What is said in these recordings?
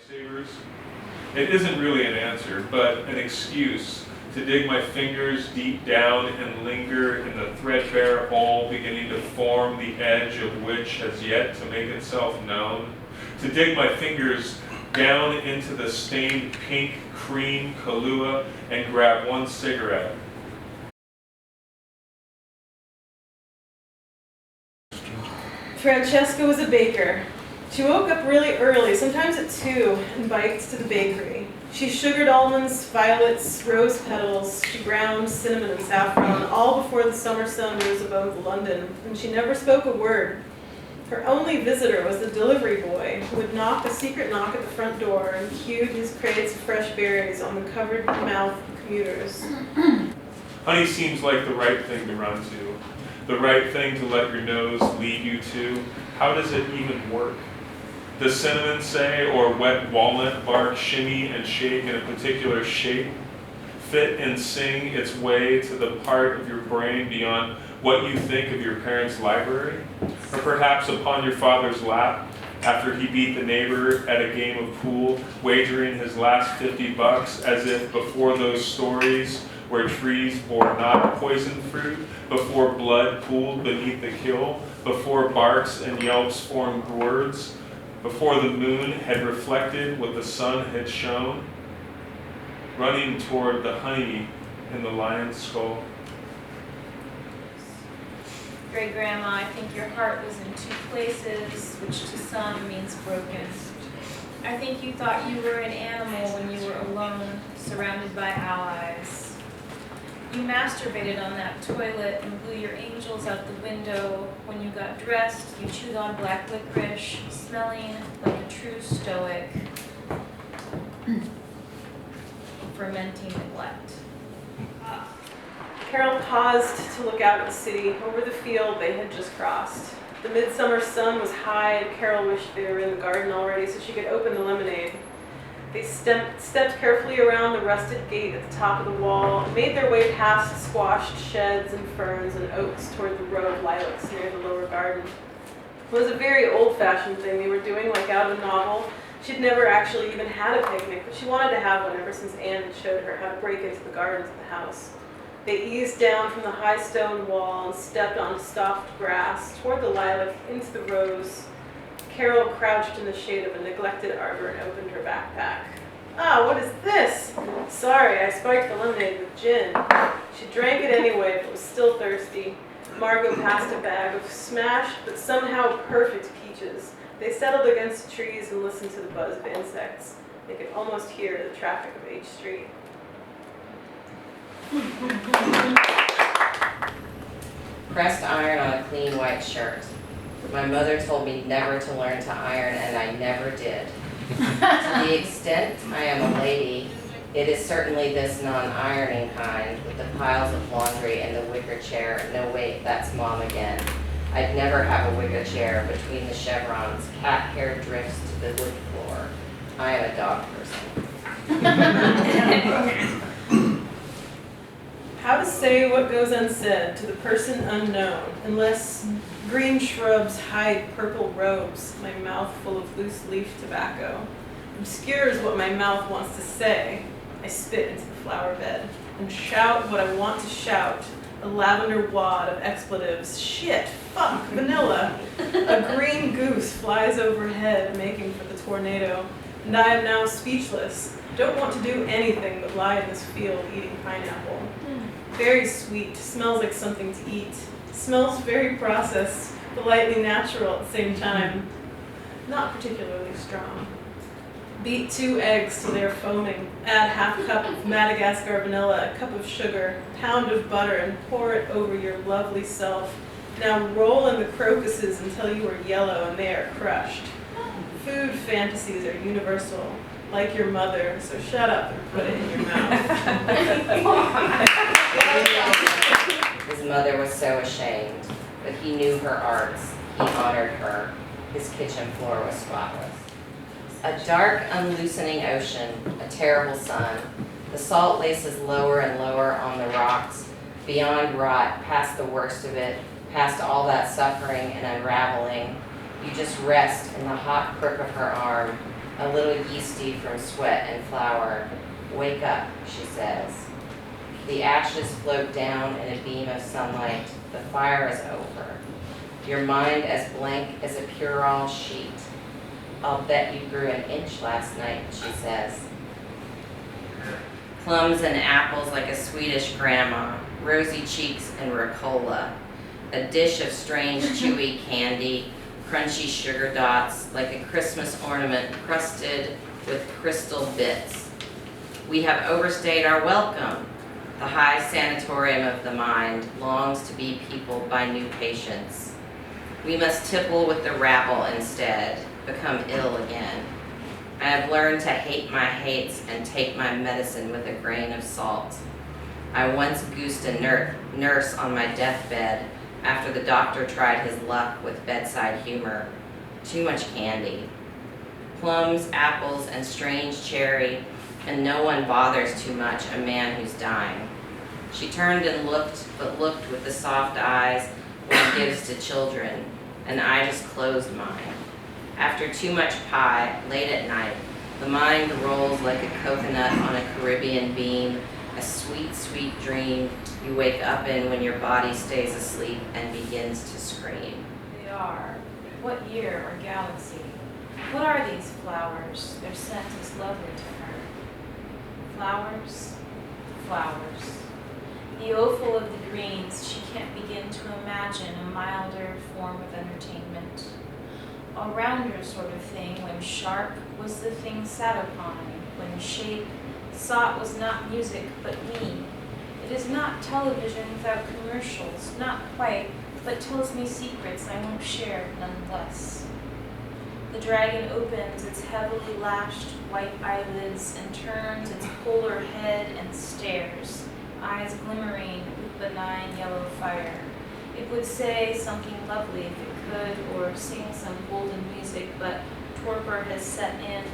lifesavers? It isn't really an answer, but an excuse to dig my fingers deep down and linger in the threadbare hole beginning to form the edge of which has yet to make itself known. To dig my fingers down into the stained pink cream Kahlua and grab one cigarette. Francesca was a baker. She woke up really early, sometimes at 2, and biked to the bakery. She sugared almonds, violets, rose petals. She ground cinnamon and saffron, all before the summer sun rose above London, and she never spoke a word. Her only visitor was the delivery boy, who would knock a secret knock at the front door and cued his crates of fresh berries on the covered mouth of commuters. Honey seems like the right thing to run to, the right thing to let your nose lead you to. How does it even work? Does cinnamon say, or wet walnut bark shimmy and shake in a particular shape, fit and sing its way to the part of your brain beyond what you think of your parents' library? Or perhaps upon your father's lap after he beat the neighbor at a game of pool, wagering his last $50 as if before those stories where trees bore not poison fruit, before blood pooled beneath the kill, before barks and yelps formed words, before the moon had reflected what the sun had shown, running toward the honey in the lion's skull. Great Grandma, I think your heart was in 2 places, which to some means broken. I think you thought you were an animal when you were alone, surrounded by allies. You masturbated on that toilet and blew your angels out the window. When you got dressed, you chewed on black licorice, smelling like a true stoic, fermenting neglect. Carol paused to look out at the city, over the field they had just crossed. The midsummer sun was high, and Carol wished they were in the garden already so she could open the lemonade. They stepped carefully around the rusted gate at the top of the wall and made their way past squashed sheds and ferns and oaks toward the row of lilacs near the lower garden. It was a very old-fashioned thing they were doing, like out of a novel. She'd never actually even had a picnic, but she wanted to have one ever since Anne had showed her how to break into the gardens of the house. They eased down from the high stone wall and stepped on soft grass toward the lilac into the rose. Carol crouched in the shade of a neglected arbor and opened her backpack. Ah, what is this? Sorry, I spiked the lemonade with gin. She drank it anyway, but was still thirsty. Margot passed a bag of smashed but somehow perfect peaches. They settled against the trees and listened to the buzz of insects. They could almost hear the traffic of H Street. Pressed iron on a clean white shirt. My mother told me never to learn to iron, and I never did. To the extent I am a lady, it is certainly this non-ironing kind, with the piles of laundry and the wicker chair. No, wait, that's Mom again. I'd never have a wicker chair between the chevrons. Cat hair drifts to the wood floor. I am a dog person. How to say what goes unsaid to the person unknown, unless green shrubs hide purple robes, my mouth full of loose leaf tobacco obscures what my mouth wants to say. I spit into the flower bed and shout what I want to shout, a lavender wad of expletives. Shit, fuck, vanilla. A green goose flies overhead, making for the tornado, and I am now speechless. Don't want to do anything but lie in this field eating pineapple. Very sweet, smells like something to eat. Smells very processed, but lightly natural at the same time. Not particularly strong. Beat 2 eggs till they're foaming. Add half a cup of Madagascar vanilla, a cup of sugar, pound of butter, and pour it over your lovely self. Now roll in the crocuses until you are yellow and they are crushed. Food fantasies are universal, like your mother, so shut up and put it in your mouth. His mother was so ashamed, but he knew her arts. He honored her. His kitchen floor was spotless. A dark, unloosening ocean, a terrible sun. The salt laces lower and lower on the rocks, beyond rot, past the worst of it, past all that suffering and unraveling. You just rest in the hot crook of her arm, a little yeasty from sweat and flour. Wake up, she says. The ashes float down in a beam of sunlight. The fire is over. Your mind as blank as a Purell sheet. I'll bet you grew an inch last night, she says. Plums and apples like a Swedish grandma, rosy cheeks and Ricola. A dish of strange chewy candy, crunchy sugar dots like a Christmas ornament crusted with crystal bits. We have overstayed our welcome. The high sanatorium of the mind longs to be peopled by new patients. We must tipple with the rabble instead, become ill again. I have learned to hate my hates and take my medicine with a grain of salt. I once goosed a nurse on my deathbed after the doctor tried his luck with bedside humor. Too much candy. Plums, apples, and strange cherry, and no one bothers too much a man who's dying. She turned and looked, but looked with the soft eyes one gives to children, and I just closed mine. After too much pie, late at night, the mind rolls like a coconut on a Caribbean beam, a sweet, sweet dream you wake up in when your body stays asleep and begins to scream. They are. What year or galaxy? What are these flowers? Their scent is lovely to her. Flowers, flowers. The offal of the greens, she can't begin to imagine a milder form of entertainment. A rounder sort of thing when sharp was the thing sat upon, when shape sought was not music but me. It is not television without commercials, not quite, but tells me secrets I won't share nonetheless. The dragon opens its heavily lashed white eyelids and turns its polar head and stares, eyes glimmering with benign yellow fire. It would say something lovely if it could, or sing some golden music, but torpor has set in.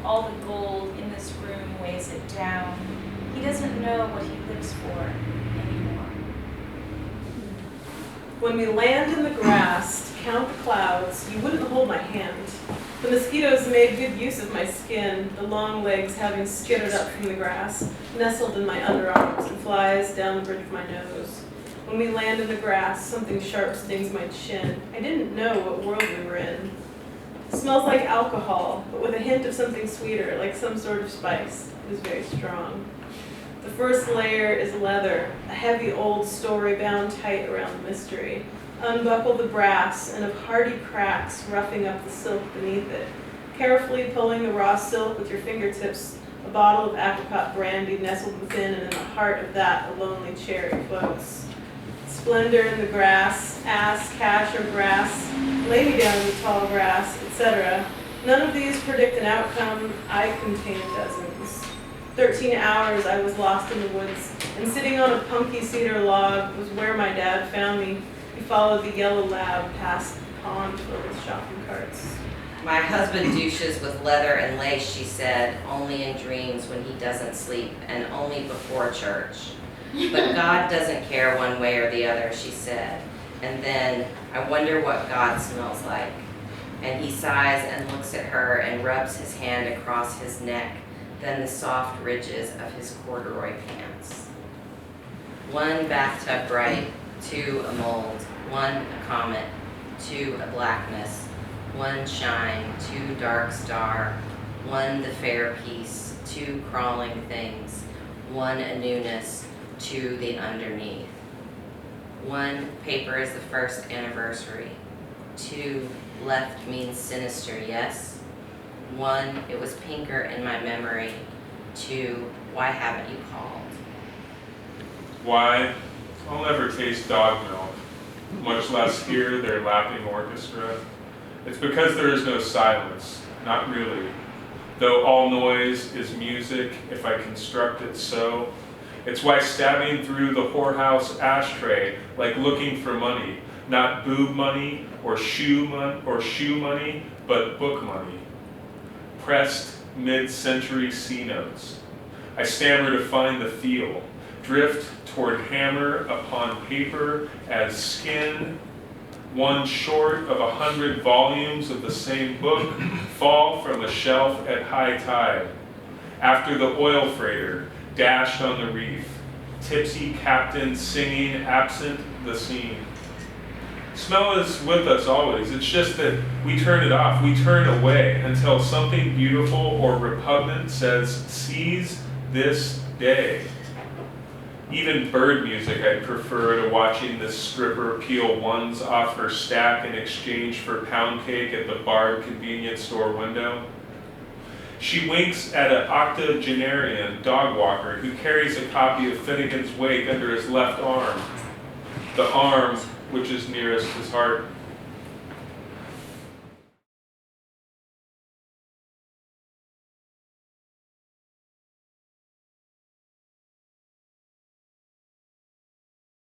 All the gold in this room weighs it down. He doesn't know what he lives for anymore. When we land in the grass to count the clouds, you wouldn't hold my hand. The mosquitoes made good use of my skin, the long legs having skittered up from the grass, nestled in my underarms, and flies down the bridge of my nose. When we land in the grass, something sharp stings my chin. I didn't know what world we were in. It smells like alcohol, but with a hint of something sweeter, like some sort of spice. It is very strong. The first layer is leather, a heavy old story bound tight around the mystery. Unbuckle the brass, and of hardy cracks roughing up the silk beneath it. Carefully pulling the raw silk with your fingertips, a bottle of apricot brandy nestled within, and in the heart of that a lonely cherry floats. Splendor in the grass, ass, cash, or grass, lay me down in the tall grass, etc. None of these predict an outcome. I contain dozens. 13 hours I was lost in the woods, and sitting on a punky cedar log was where my dad found me. He followed the yellow lab past the pond filled with shopping carts. My husband douches with leather and lace, she said, only in dreams when he doesn't sleep, and only before church. But God doesn't care one way or the other, she said. And then, I wonder what God smells like. And he sighs and looks at her and rubs his hand across his neck, then the soft ridges of his corduroy pants. One bathtub bright, two a mold, one a comet, two a blackness, one shine, two dark star, one the fair piece, two crawling things, one a newness, two the underneath. One, paper is the first anniversary. Two, left means sinister, yes. One, it was pinker in my memory. Two, why haven't you called? Why? I'll never taste dog milk, much less hear their lapping orchestra. It's because there is no silence, not really. Though all noise is music, if I construct it so. It's why stabbing through the whorehouse ashtray like looking for money, not boob money or shoe money, but book money. Pressed mid-century C notes. I stammer to find the feel, drift toward hammer upon paper as skin, one short of 100 volumes of the same book, fall from a shelf at high tide. After the oil freighter dashed on the reef, tipsy captain singing absent the scene. Smell is with us always. It's just that we turn it off. We turn away until something beautiful or repugnant says, "Seize this day." Even bird music I'd prefer to watching this stripper peel ones off her stack in exchange for pound cake at the barred convenience store window. She winks at an octogenarian dog walker who carries a copy of Finnegan's Wake under his left arm, the arm which is nearest his heart.